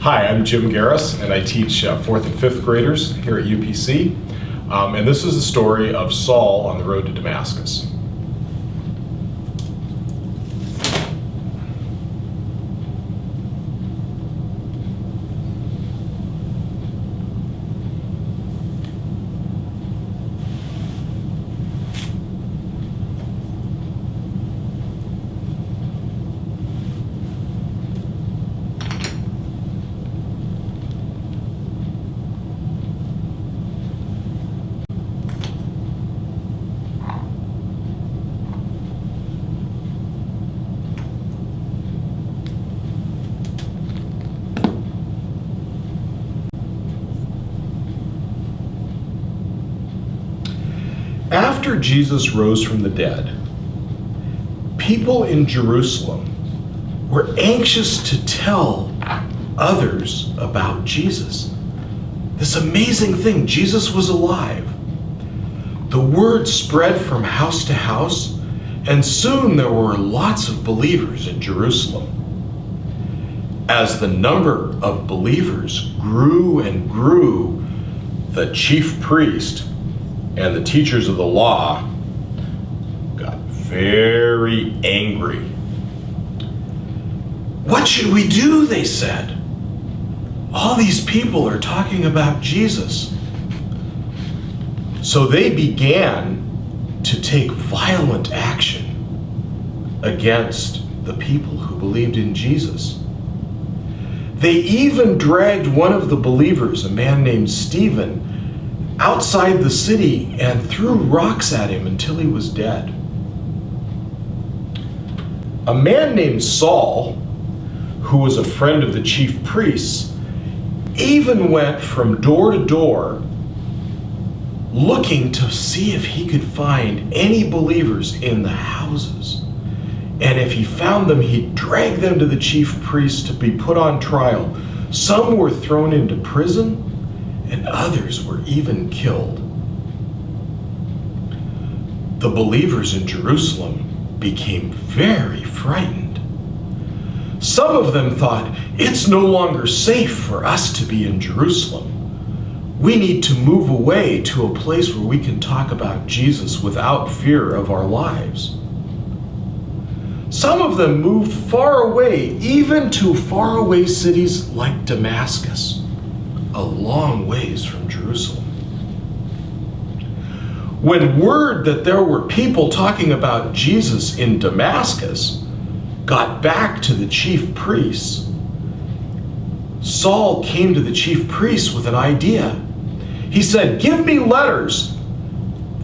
Hi, I'm Jim Garris, and I teach 4th and 5th graders here at UPC. And this is the story of Saul on the road to Damascus. After Jesus rose from the dead, people in Jerusalem were anxious to tell others about Jesus. This amazing thing, Jesus was alive. The word spread from house to house, and soon there were lots of believers in Jerusalem. As the number of believers grew and grew, the chief priest and the teachers of the law got very angry. "What should we do?" they said. "All these people are talking about Jesus." So they began to take violent action against the people who believed in Jesus. They even dragged one of the believers, a man named Stephen, outside the city and threw rocks at him until he was dead. A man named Saul, who was a friend of the chief priests, even went from door to door looking to see if he could find any believers in the houses. And if he found them, he'd drag them to the chief priest to be put on trial. Some were thrown into prison, and others were even killed. The believers in Jerusalem became very frightened. Some of them thought, "It's no longer safe for us to be in Jerusalem. We need to move away to a place where we can talk about Jesus without fear of our lives." Some of them moved far away, even to faraway cities like Damascus, a long ways from Jerusalem. When word that there were people talking about Jesus in Damascus got back to the chief priests, Saul came to the chief priests with an idea. He said, "Give me letters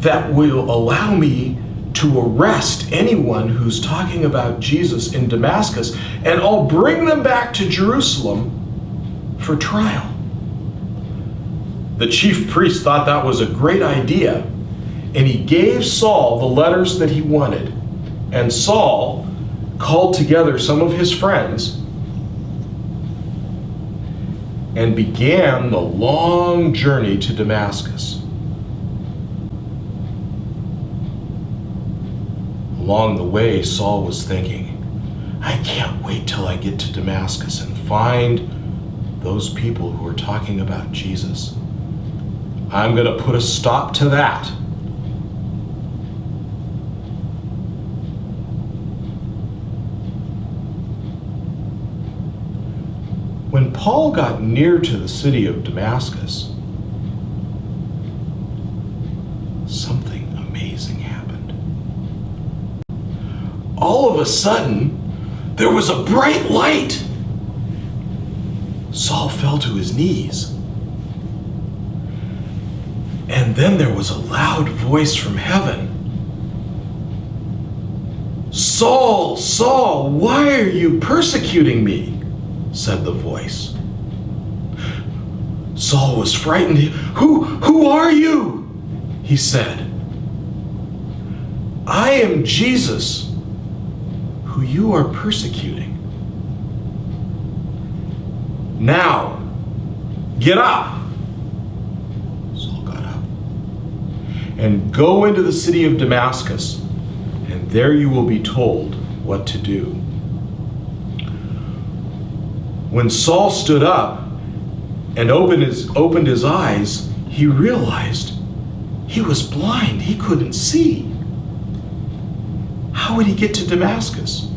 that will allow me to arrest anyone who's talking about Jesus in Damascus, and I'll bring them back to Jerusalem for trial." The chief priest thought that was a great idea, and he gave Saul the letters that he wanted. And Saul called together some of his friends and began the long journey to Damascus. Along the way, Saul was thinking, "I can't wait till I get to Damascus and find those people who are talking about Jesus. I'm going to put a stop to that." When Paul got near to the city of Damascus, something amazing happened. All of a sudden, there was a bright light. Saul fell to his knees. And then there was a loud voice from heaven. "Saul, Saul, why are you persecuting me?" said the voice. Saul was frightened. Who are you?" he said. "I am Jesus, who you are persecuting. Now, get up." Saul got up. "And go into the city of Damascus, and there you will be told what to do." When Saul stood up and opened his eyes, he realized he was blind. He couldn't see. How would he get to Damascus?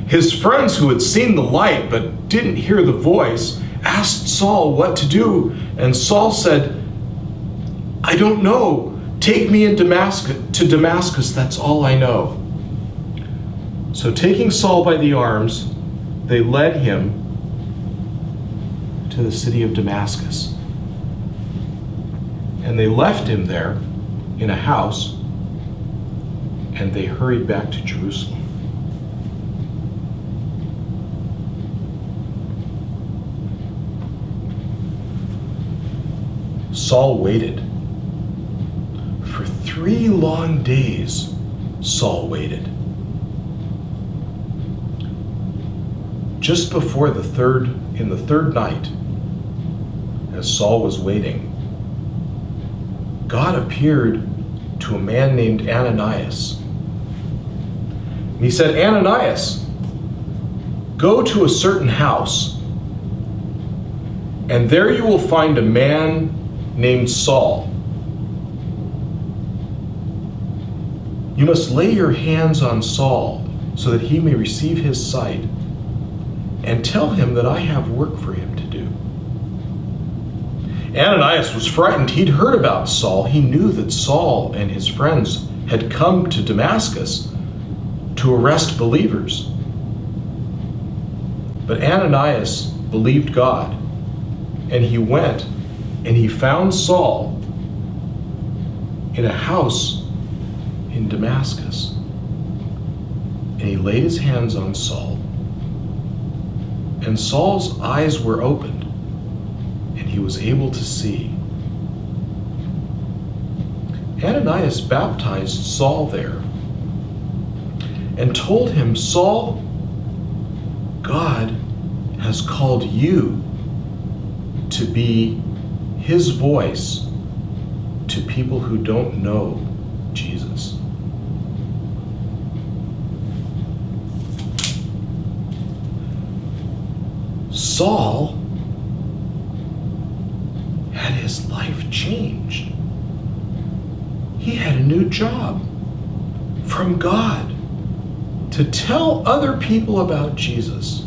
His friends who had seen the light but didn't hear the voice asked Saul what to do, and Saul said, "I don't know. Take me to Damascus, that's all I know." So taking Saul by the arms, they led him to the city of Damascus. And they left him there in a house, and they hurried back to Jerusalem. Saul waited. For 3 long days, Saul waited. Just before in the third night, as Saul was waiting, God appeared to a man named Ananias. And he said, "Ananias, go to a certain house, and there you will find a man named Saul. You must lay your hands on Saul so that he may receive his sight, and tell him that I have work for him to do." Ananias was frightened. He'd heard about Saul. He knew that Saul and his friends had come to Damascus to arrest believers. But Ananias believed God, and he went and he found Saul in a house in Damascus. And he laid his hands on Saul, and Saul's eyes were opened, and he was able to see. Ananias baptized Saul there and told him, "Saul, God has called you to be his voice to people who don't know Jesus." Saul had his life changed. He had a new job from God to tell other people about Jesus.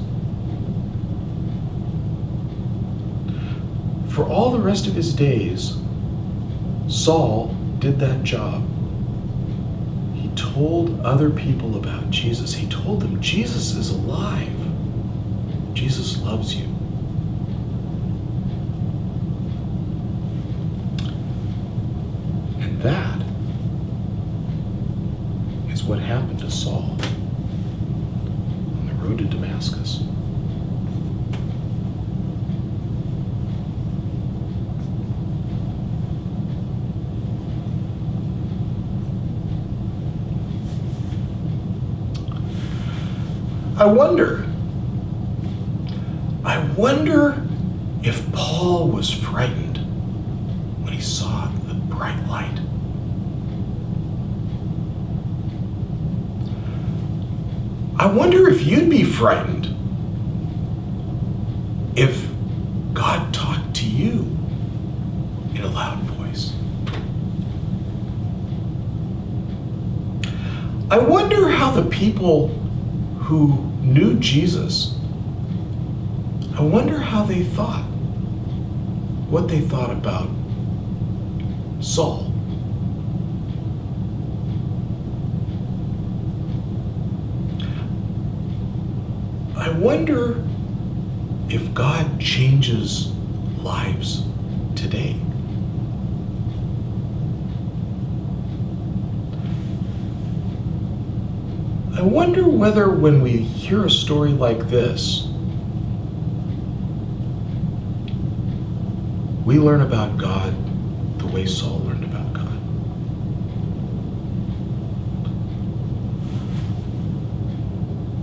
For all the rest of his days, Saul did that job. He told other people about Jesus. He told them Jesus is alive. Jesus loves you. And that is what happened to Saul on the road to Damascus. I wonder if Paul was frightened when he saw the bright light. I wonder if you'd be frightened if God talked to you in a loud voice. I wonder how the people who knew Jesus, I wonder how they thought, what they thought about Saul. I wonder if God changes lives today. I wonder whether when we hear a story like this, we learn about God the way Saul learned about God.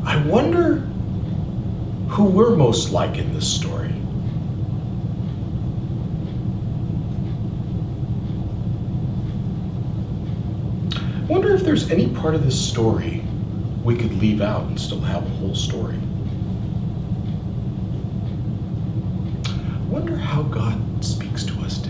I wonder who we're most like in this story. I wonder if there's any part of this story we could leave out and still have a whole story. wonder how God speaks to us today.